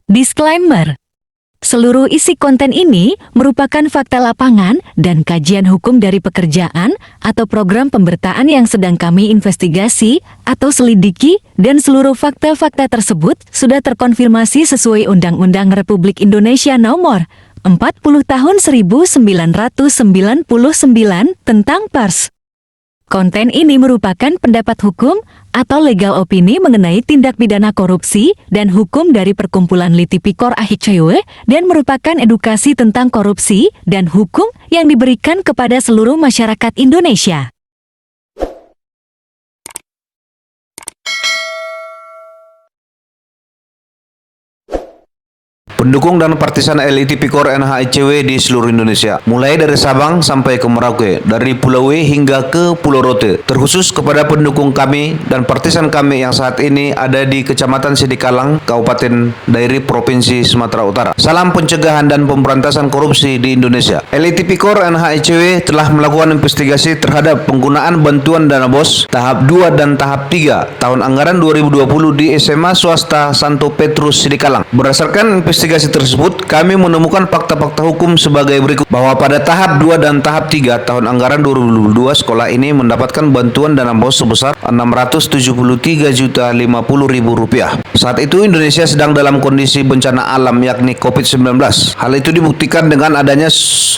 Disclaimer: seluruh isi konten ini merupakan fakta lapangan dan kajian hukum dari pekerjaan atau program pemberitaan yang sedang kami investigasi atau selidiki, dan seluruh fakta-fakta tersebut sudah terkonfirmasi sesuai Undang-Undang Republik Indonesia Nomor 40 Tahun 1999 tentang Pers. Konten ini merupakan pendapat hukum atau legal opini mengenai tindak pidana korupsi dan hukum dari Perkumpulan Litipikor AHICW dan merupakan edukasi tentang korupsi dan hukum yang diberikan kepada seluruh masyarakat Indonesia. Pendukung dan partisan Litipikor AHICW di seluruh Indonesia, mulai dari Sabang sampai ke Merauke, dari Pulau W hingga ke Pulau Rote, terkhusus kepada pendukung kami dan partisan kami yang saat ini ada di Kecamatan Sidikalang, Kabupaten Dairi, Provinsi Sumatera Utara. Salam pencegahan dan pemberantasan korupsi di Indonesia. Litipikor AHICW telah melakukan investigasi terhadap penggunaan bantuan dana BOS tahap 2 dan tahap 3 tahun anggaran 2020 di SMA swasta Santo Petrus Sidikalang. Berdasarkan investigasi tersebut, kami menemukan fakta-fakta hukum sebagai berikut, bahwa pada tahap 2 dan tahap 3 tahun anggaran 2022, sekolah ini mendapatkan bantuan dana BOS sebesar Rp673.050.000. Saat itu Indonesia sedang dalam kondisi bencana alam, yakni COVID-19. Hal itu dibuktikan dengan adanya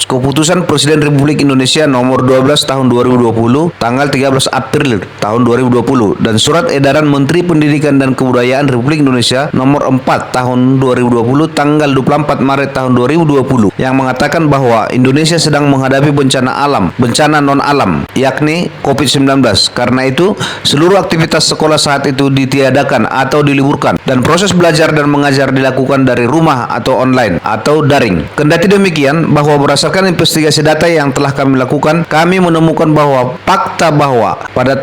keputusan Presiden Republik Indonesia nomor 12 tahun 2020 tanggal 13 April tahun 2020 dan surat edaran Menteri Pendidikan dan Kebudayaan Republik Indonesia nomor 4 tahun 2020 tanggal 24 Maret tahun 2020 yang mengatakan bahwa Indonesia sedang menghadapi bencana alam, bencana non-alam, yakni COVID-19. Karena itu, seluruh aktivitas sekolah saat itu ditiadakan atau diliburkan dan proses belajar dan mengajar dilakukan dari rumah atau online atau daring. Kendati demikian, bahwa berdasarkan investigasi data yang telah kami lakukan, kami menemukan bahwa fakta bahwa pada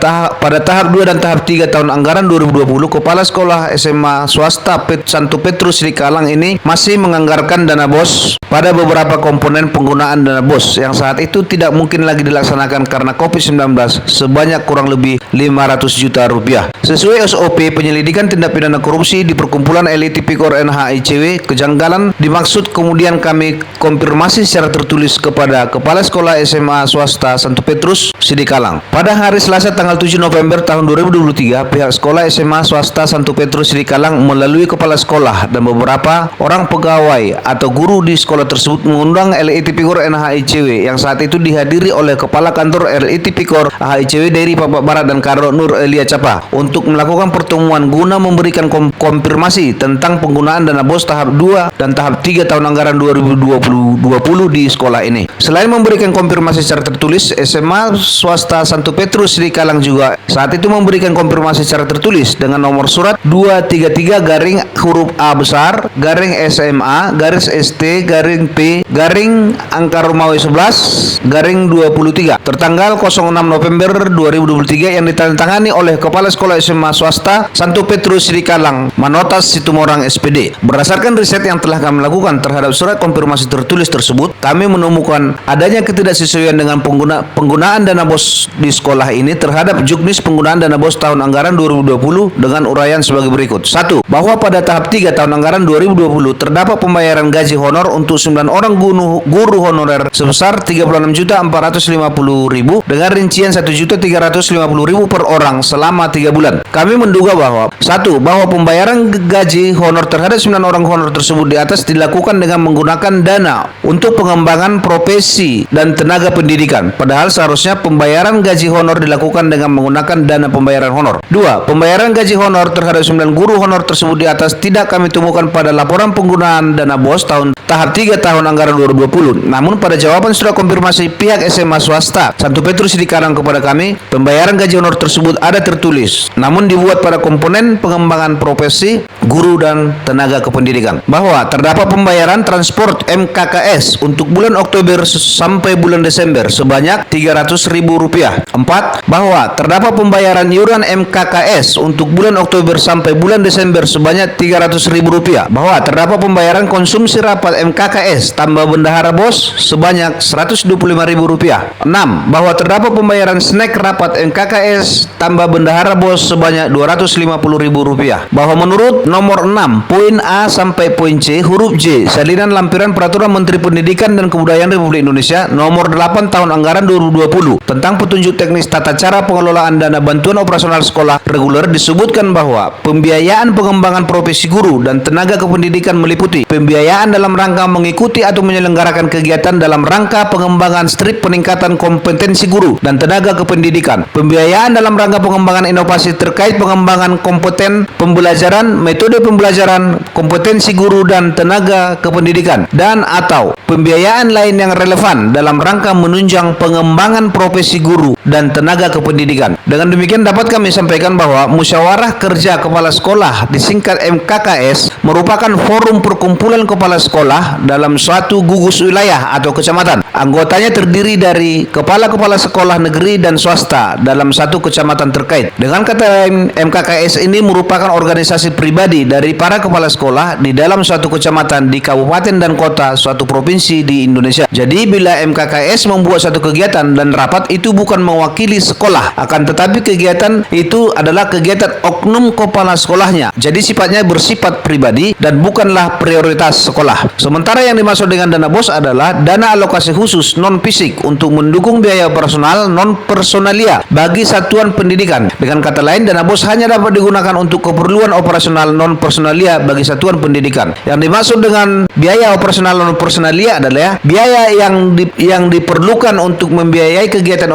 tahap 2 dan tahap 3 tahun anggaran 2020, Kepala Sekolah SMA swasta Santo Petrus Sidikalang ini masih menganggarkan dana BOS pada beberapa komponen penggunaan dana BOS yang saat itu tidak mungkin lagi dilaksanakan karena COVID-19 sebanyak kurang lebih 500 juta rupiah. Sesuai SOP penyelidikan tindak pidana korupsi di Perkumpulan Litipikor AHICW, kejanggalan dimaksud kemudian kami konfirmasi secara tertulis kepada Kepala Sekolah SMA swasta Santo Petrus Sidikalang. Pada hari Selasa tanggal 7 November tahun 2023, pihak sekolah SMA swasta Santo Petrus Sidikalang melalui kepala sekolah dan beberapa orang pegawai atau guru di sekolah tersebut mengundang Litipikor AHICW yang saat itu dihadiri oleh Kepala Kantor Litipikor AHICW dari Papua Barat dan Karo Nur Elia Capa untuk melakukan pertemuan guna memberikan konfirmasi tentang penggunaan dana BOS tahap 2 dan tahap 3 tahun anggaran 2020 di sekolah ini. Selain memberikan konfirmasi secara tertulis, SMA swasta Santo Petrus Sidikalang juga saat itu memberikan konfirmasi secara tertulis dengan nomor surat 233 garing huruf A besar garing SMA garis ST garing P garing angka Romawi 11 garing 23 tertanggal 06 November 2023 yang ditandatangani oleh Kepala Sekolah SMA swasta Santo Petrus Sidikalang Manotas Situmorang SPD. Berdasarkan riset yang telah kami lakukan terhadap surat konfirmasi tertulis tersebut, kami menemukan adanya ketidaksesuaian dengan penggunaan dana BOS di sekolah ini terhadap juknis penggunaan dana BOS tahun anggaran 2020 dengan uraian sebagai berikut. 1. Bahwa pada tahap 3 tahun anggaran 2020 terdapat pembayaran gaji honor untuk 9 orang guru honorer sebesar Rp36.450.000 dengan rincian Rp1.350.000 per orang selama 3 bulan. Kami menduga bahwa 1. Bahwa pembayaran gaji honor terhadap 9 orang honor tersebut di atas dilakukan dengan menggunakan dana untuk pengembangan profesi dan tenaga pendidikan, padahal seharusnya pembayaran gaji honor dilakukan dengan menggunakan dana pembayaran honor. 2. Pembayaran gaji honor terhadap 9 guru honor tersebut di atas tidak kami temukan pada laporan penggunaan dana BOS tahap 3 tahun anggaran 2020. Namun pada jawaban surat konfirmasi pihak SMA swasta Santo Petrus Sidikalang kepada kami, pembayaran gaji honor tersebut ada tertulis, namun dibuat pada komponen pengembangan profesi guru dan tenaga kependidikan. Bahwa terdapat pembayaran transport MKKS untuk bulan Oktober sampai bulan Desember sebanyak Rp300.000. 4. Bahwa terdapat pembayaran iuran MKKS untuk bulan Oktober sampai bulan Desember sebanyak Rp300.000. Bahwa terdapat terdapat pembayaran konsumsi rapat MKKS tambah bendahara BOS sebanyak Rp125.000. 6. Bahwa terdapat pembayaran snack rapat MKKS tambah bendahara BOS sebanyak Rp250.000. Bahwa menurut nomor 6 poin A sampai poin C huruf J salinan lampiran Peraturan Menteri Pendidikan dan Kebudayaan Republik Indonesia nomor 8 tahun anggaran 2020 tentang petunjuk teknis tata cara pengelolaan dana bantuan operasional sekolah reguler disebutkan bahwa pembiayaan pengembangan profesi guru dan tenaga kependidikan meliputi pembiayaan dalam rangka mengikuti atau menyelenggarakan kegiatan dalam rangka pengembangan strip peningkatan kompetensi guru dan tenaga kependidikan, pembiayaan dalam rangka pengembangan inovasi terkait pengembangan kompeten pembelajaran, metode pembelajaran, kompetensi guru dan tenaga kependidikan, dan atau pembiayaan lain yang relevan dalam rangka menunjang pengembangan profesi guru dan tenaga kependidikan. Dengan demikian dapat kami sampaikan bahwa Musyawarah Kerja Kepala Sekolah disingkat MKKS merupakan forum perkumpulan kepala sekolah dalam suatu gugus wilayah atau kecamatan. Anggotanya terdiri dari kepala-kepala sekolah negeri dan swasta dalam satu kecamatan terkait. Dengan kata lain, MKKS ini merupakan organisasi pribadi dari para kepala sekolah di dalam suatu kecamatan di kabupaten dan kota suatu provinsi di Indonesia. Jadi bila MKKS membuat satu kegiatan dan rapat itu bukan mewakili sekolah, akan tetapi kegiatan itu adalah kegiatan oknum kepala sekolahnya. Jadi sifatnya bersifat pribadi dan bukanlah prioritas sekolah. Sementara yang dimaksud dengan dana BOS adalah dana alokasi khusus non-fisik untuk mendukung biaya operasional non-personalia bagi satuan pendidikan. Dengan kata lain, dana BOS hanya dapat digunakan untuk keperluan operasional non-personalia bagi satuan pendidikan. Yang dimaksud dengan biaya operasional non-personalia adalah biaya yang diperlukan untuk membiayai kegiatan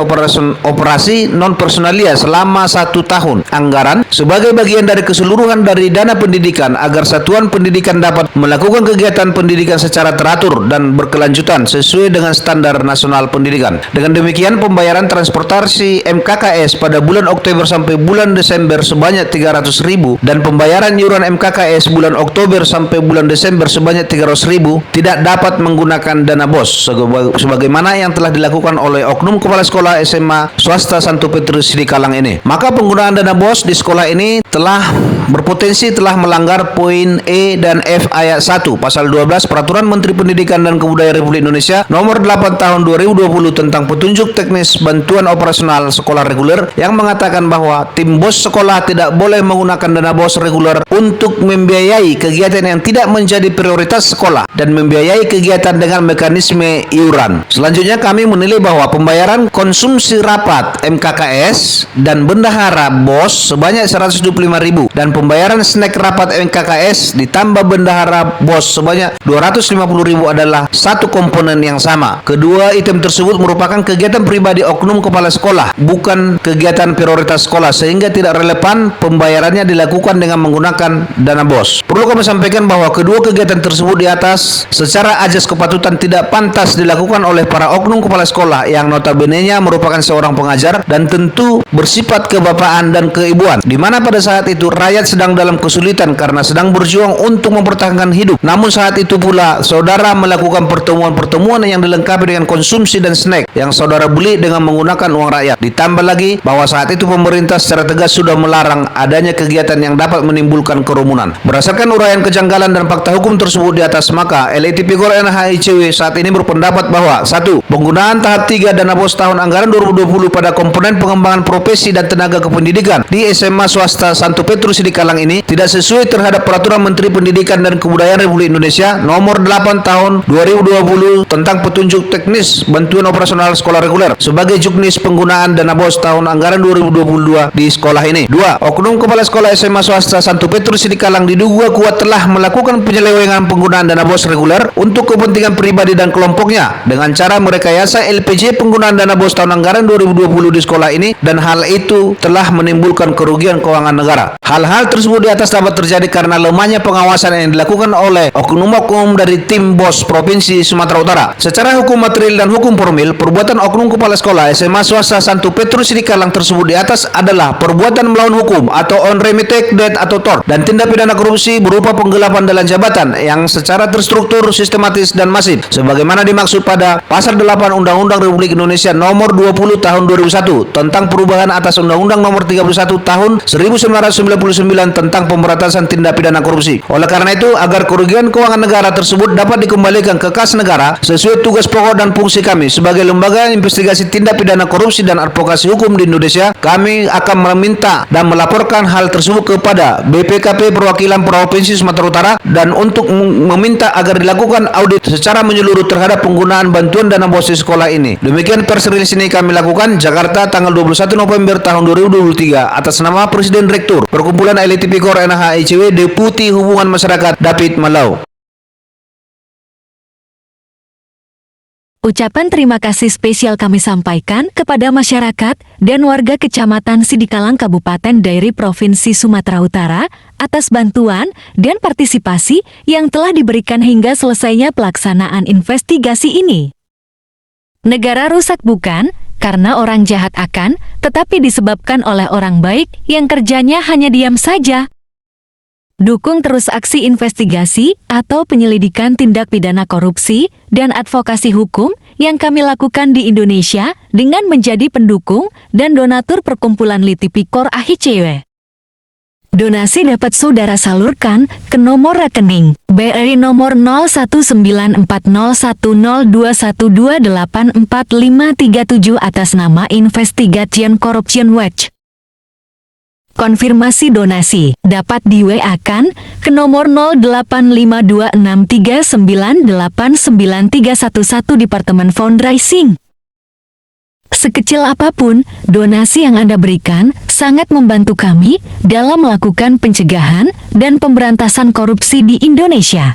operasi non-personalia selama 1 tahun anggaran sebagai bagian dari keseluruhan dari dana pendidikan agar satuan pendidikan dapat melakukan kegiatan pendidikan secara teratur dan berkelanjutan sesuai dengan standar nasional pendidikan. Dengan demikian, pembayaran transportasi MKKS pada bulan Oktober sampai bulan Desember sebanyak Rp300.000 dan pembayaran iuran MKKS bulan Oktober sampai bulan Desember sebanyak Rp300.000 tidak dapat menggunakan dana BOS sebagaimana yang telah dilakukan oleh oknum kepala sekolah SMA swasta Santo Petrus Sidikalang ini. Maka penggunaan dana BOS di sekolah ini telah berpotensi melanggar poin E dan F ayat 1 pasal 12 Peraturan Menteri Pendidikan dan Kebudayaan Republik Indonesia nomor 8 tahun 2020 tentang petunjuk teknis bantuan operasional sekolah reguler yang mengatakan bahwa tim BOS sekolah tidak boleh menggunakan dana BOS reguler untuk membiayai kegiatan yang tidak menjadi prioritas sekolah dan membiayai kegiatan dengan mekanisme iuran. Selanjutnya kami menilai bahwa pembayaran konsumsi rapat MKKS dan bendahara BOS sebanyak Rp125.000 dan pembayaran snack rapat MKKS ditambah bendahara BOS sebanyak Rp250.000 adalah satu komponen yang sama. Kedua item tersebut merupakan kegiatan pribadi oknum kepala sekolah, bukan kegiatan prioritas sekolah, sehingga tidak relevan pembayarannya dilakukan dengan menggunakan dana BOS. Perlu kami sampaikan bahwa kedua kegiatan tersebut di atas secara ajas kepatutan tidak pantas dilakukan oleh para oknum kepala sekolah yang notabene-nya merupakan seorang pengajar dan tentu bersifat kebapaan dan keibuan, di mana pada saat itu rakyat sedang dalam kesulitan karena sedang berjuang untuk mempertahankan hidup. Namun saat itu pula saudara melakukan pertemuan-pertemuan yang dilengkapi dengan konsumsi dan snack yang saudara beli dengan menggunakan uang rakyat. Ditambah lagi bahwa saat itu pemerintah secara tegas sudah melarang adanya kegiatan yang dapat menimbulkan kerumunan. Berdasarkan uraian kejanggalan dan fakta hukum tersebut di atas, maka LITP Gor NHICW saat ini berpendapat bahwa 1. Penggunaan tahap 3 dana BOS tahun anggaran 2020 pada komponen pengembangan profesi dan tenaga kependidikan di SMA swasta Santo Petrus Sidikalang ini tidak sesuai terhadap Peraturan Menteri Pendidikan dan Kebudayaan Republik Indonesia nomor 8 tahun 2020 tentang petunjuk teknis bantuan operasional sekolah reguler sebagai juknis penggunaan dana BOS tahun anggaran 2022 di sekolah ini. 2. Oknum kepala sekolah SMA swasta Santo Petrus Sidikalang diduga kuat telah melakukan penyelewengan penggunaan dana BOS reguler untuk kepentingan pribadi dan kelompoknya dengan cara merekayasa LPJ penggunaan dana BOS tahun anggaran 2020 di sekolah ini, dan hal itu telah menimbulkan kerugian keuangan negara. Hal-hal tersebut di atas dapat terjadi karena lemahnya pengawasan yang dilakukan oleh oknum-oknum dari tim BOS Provinsi Sumatera Utara. Secara hukum material dan hukum formil, perbuatan oknum kepala sekolah SMA swasta Santo Petrus Sidikalang tersebut di atas adalah perbuatan melawan hukum atau unremitted debt atau tort, dan tindak pidana korupsi berupa penggelapan dalam jabatan yang secara terstruktur, sistematis dan masif sebagaimana dimaksud pada pasal 8 Undang-Undang Republik Indonesia nomor 20 tahun 2001 tentang perubahan atas Undang-Undang nomor 31 tahun 1999 tentang pemberantasan tindak pidana korupsi. korupsi. Oleh karena itu, agar kerugian keuangan negara tersebut dapat dikembalikan ke kas negara sesuai tugas pokok dan fungsi kami sebagai lembaga investigasi tindak pidana korupsi dan advokasi hukum di Indonesia, kami akan meminta dan melaporkan hal tersebut kepada BPKP Perwakilan Provinsi Sumatera Utara dan untuk meminta agar dilakukan audit secara menyeluruh terhadap penggunaan bantuan dana BOS di sekolah ini. Demikian press release ini kami lakukan Jakarta tanggal 21 November tahun 2023 atas nama Presiden Rektur Perkumpulan Elit Tipikor NH ICW Deputi Hubungan Masyarakat David Malau. Ucapan terima kasih spesial kami sampaikan kepada masyarakat dan warga Kecamatan Sidikalang Kabupaten Dairi Provinsi Sumatera Utara atas bantuan dan partisipasi yang telah diberikan hingga selesainya pelaksanaan investigasi ini. Negara rusak bukan karena orang jahat akan, tetapi disebabkan oleh orang baik yang kerjanya hanya diam saja. Dukung terus aksi investigasi atau penyelidikan tindak pidana korupsi dan advokasi hukum yang kami lakukan di Indonesia dengan menjadi pendukung dan donatur Perkumpulan Litipikor AHICW. Donasi dapat saudara salurkan ke nomor rekening BRI nomor 0194010212845537 atas nama Investigation Corruption Watch. Konfirmasi donasi dapat di-WA-kan ke nomor 085263989311 Departemen Fundraising. Sekecil apapun, donasi yang Anda berikan sangat membantu kami dalam melakukan pencegahan dan pemberantasan korupsi di Indonesia.